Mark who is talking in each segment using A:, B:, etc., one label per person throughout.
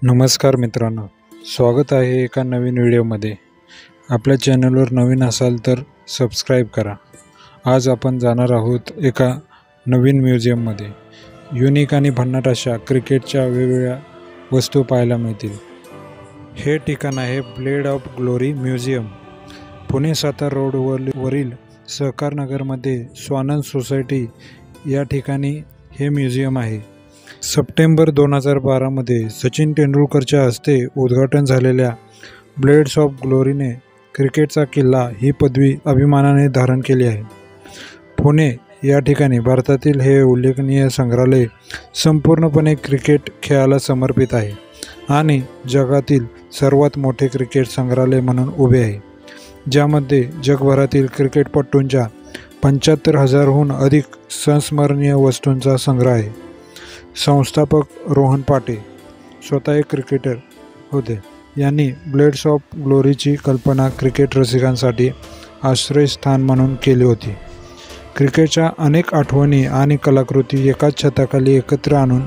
A: नमस्कार मित्रांनो, स्वागत आहे एका नवीन व्हिडिओमध्ये। आपल्या चॅनलवर नवीन असाल तर सबस्क्राईब करा। आज आपण जाणार आहोत एका नवीन म्युझियममध्ये। युनिक आणि भन्नाट अशा क्रिकेटच्या वेगवेगळ्या वस्तू पाहायला मिळतील। हे ठिकाण आहे blade of glory museum, Pune Satara रोडवरील सहकार नगरमध्ये स्वानंद सोसायटी या ठिकाणी हे म्युझियम आहे। सप्टेंबर 2012 मध्ये सचिन तेंडुलकरच्या हस्ते उद्घाटन झालेल्या ब्लेड्स ऑफ ग्लोरीने क्रिकेटचा किल्ला ही पदवी अभिमानाने धारण केली आहे। पुणे या ठिकाणी भारतातील हे उल्लेखनीय संग्रहालय संपूर्णपणे क्रिकेट खेळाला समर्पित आहे आणि जगातील सर्वात मोठे क्रिकेट संग्रहालय म्हणून उभे आहे, ज्यामध्ये जगभरातील क्रिकेटपटूंच्या 75,000हून अधिक संस्मरणीय वस्तूंचा संग्रह आहे। संस्थापक रोहन पाटे स्वतः एक क्रिकेटर होते। यांनी ब्लेड्स ऑफ ग्लोरीची कल्पना क्रिकेट रसिकांसाठी आश्रयस्थान म्हणून केली होती। क्रिकेटच्या अनेक आठवणी आणि कलाकृती एकाच छताखाली एकत्र आणून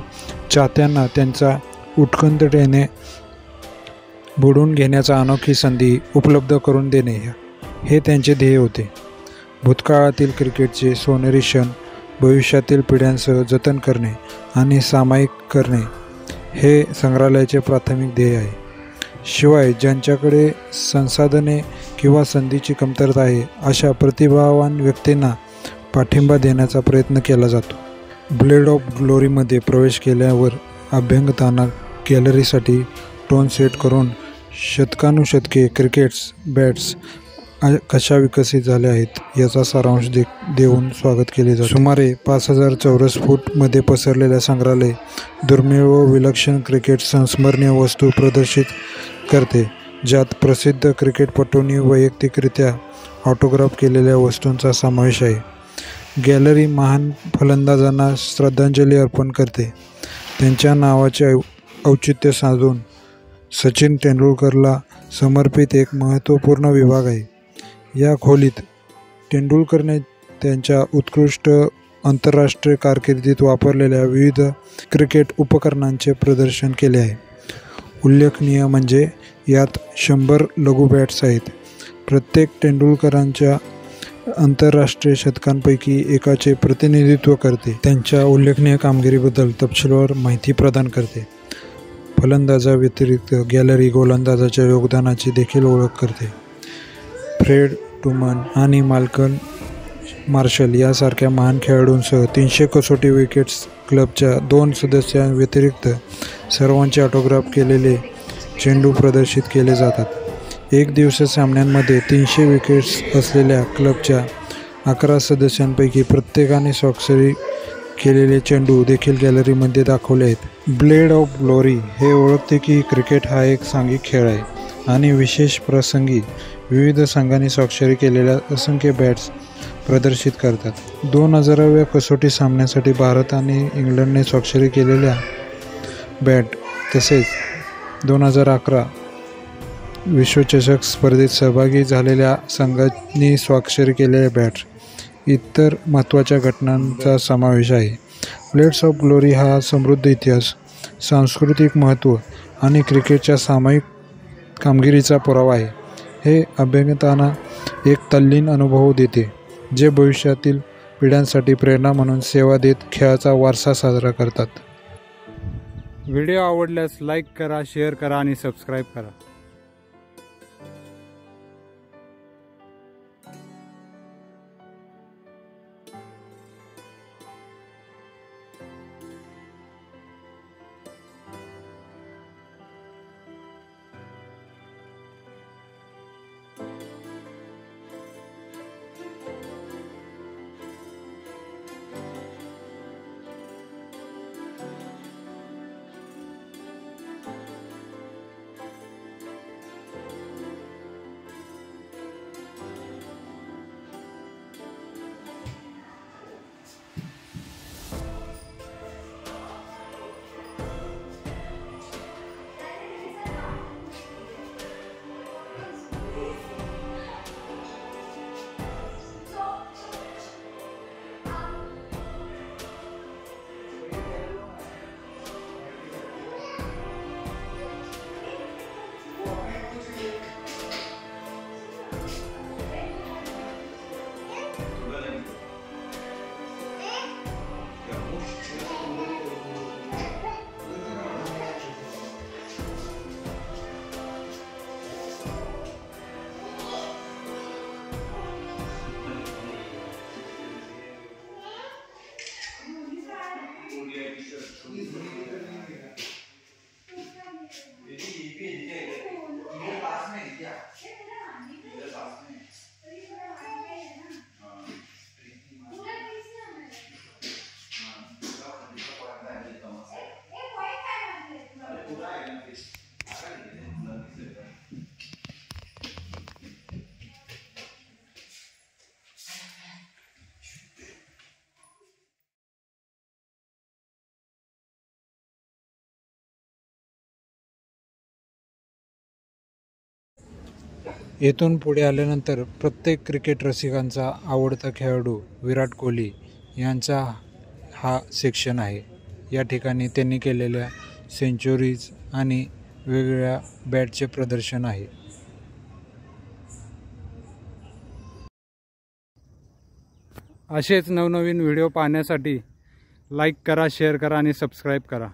A: चाहत्यांना त्यांचा उत्कंठतेने बुडून घेण्याचा अनोखी संधी उपलब्ध करून देणे हे त्यांचे ध्येय होते। भूतकाळातील क्रिकेटचे सोनेरी क्षण भविष्यातील पिढ्यांसह जतन करणे आणि सामायिक करणे हे संग्रहालयाचे प्राथमिक ध्येय आहे। शिवाय ज्यांच्याकडे संसाधने किंवा संधीची कमतरता आहे अशा प्रतिभावान व्यक्तींना पाठिंबा देण्याचा प्रयत्न केला जातो। ब्लेड ऑफ ग्लोरीमध्ये प्रवेश केल्यावर अभ्यंगतांना गॅलरीसाठी टोन सेट करून शतकानुशतके क्रिकेट्स बॅट्स कशा विकसित झाल्या आहेत याचा सारांश देऊन स्वागत केले जाते। सुमारे 5000 चौरस फूट मध्ये पसरलेल्या संग्रहालय दुर्मिळ व विलक्षण क्रिकेट संस्मरणीय वस्तू प्रदर्शित करते, ज्यात प्रसिद्ध क्रिकेटपटूंनी वैयक्तिकरित्या ऑटोग्राफ केलेल्या वस्तूंचा समावेश आहे। गॅलरी महान फलंदाजांना श्रद्धांजली अर्पण करते। त्यांच्या नावाचे औचित्य साधून सचिन तेंडुलकरला समर्पित एक महत्त्वपूर्ण विभाग आहे। या खोलीत तेंडुलकरने त्यांच्या उत्कृष्ट आंतरराष्ट्रीय कारकिर्दीत वापरलेल्या विविध क्रिकेट उपकरणांचे प्रदर्शन केले आहे। उल्लेखनीय म्हणजे यात 100 लघु बॅट्स आहेत, प्रत्येक तेंडुलकरांच्या आंतरराष्ट्रीय शतकांपैकी एकाचे प्रतिनिधित्व करते। त्यांच्या उल्लेखनीय कामगिरीबद्दल तपशीलवार माहिती प्रदान करते। फलंदाजाव्यतिरिक्त गॅलरी गोलंदाजाच्या योगदानाची देखील ओळख करते। फ्रेड टूमन आणि माल्कम मार्शल यासारख्या महान खेळाडूंसह 300 कसोटी विकेट्स क्लबच्या 2 सदस्यांव्यतिरिक्त सर्वांचे ऑटोग्राफ केलेले चेंडू प्रदर्शित केले जातात। एकदिवसीय सामन्यांमध्ये 300 विकेट्स असलेल्या क्लबच्या 11 सदस्यांपैकी प्रत्येकाने स्वाक्षरी केलेले चेंडू देखील गॅलरीमध्ये दाखवले आहेत। ब्लेड ऑफ ग्लोरी हे ओळखते की क्रिकेट हा एक सांघिक खेळ आहे आणि विशेष प्रसंगी विविध संघांनी स्वाक्षरी केलेल्या असंख्य बॅट्स प्रदर्शित करतात। 2000व्या कसोटी सामन्यासाठी भारत आणि इंग्लंडने स्वाक्षरी केलेल्या बॅट, तसेच 2011 विश्वचषक स्पर्धेत सहभागी झालेल्या संघांनी स्वाक्षरी केलेल्या बॅट्स इतर महत्त्वाच्या घटनांचा समावेश आहे। ब्लेड्स ऑफ ग्लोरी हा समृद्ध इतिहास, सांस्कृतिक महत्त्व आणि क्रिकेटच्या सामायिक कामगिरीचा पुरावा आहे। हे अभ्यंगतांना एक तल्लीन अनुभव देते, जे भविष्यातील पिढ्यांसाठी प्रेरणा म्हणून सेवा देत खेळाचा वारसा साजरा करतात।
B: व्हिडिओ आवडल्यास लाईक करा, शेअर करा आणि सबस्क्राईब करा।
A: येथून पुढे आल्यानंतर प्रत्येक क्रिकेट रसिकांचा आवडता खेळाडू विराट कोहली यांचा हा सेक्शन आहे. या ठिकाणी त्यांनी केलेल्या सेंचुरीज आणि वेगवेगळ्या बॅटचे प्रदर्शन आहे.
B: असेच नवनवीन व्हिडिओ पाहण्यासाठी लाईक करा, शेअर करा आणि सबस्क्राईब करा.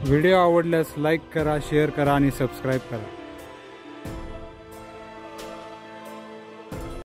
B: व्हिडिओ आवडल्यास लाईक करा, शेअर करा आणि सबस्क्राईब करा.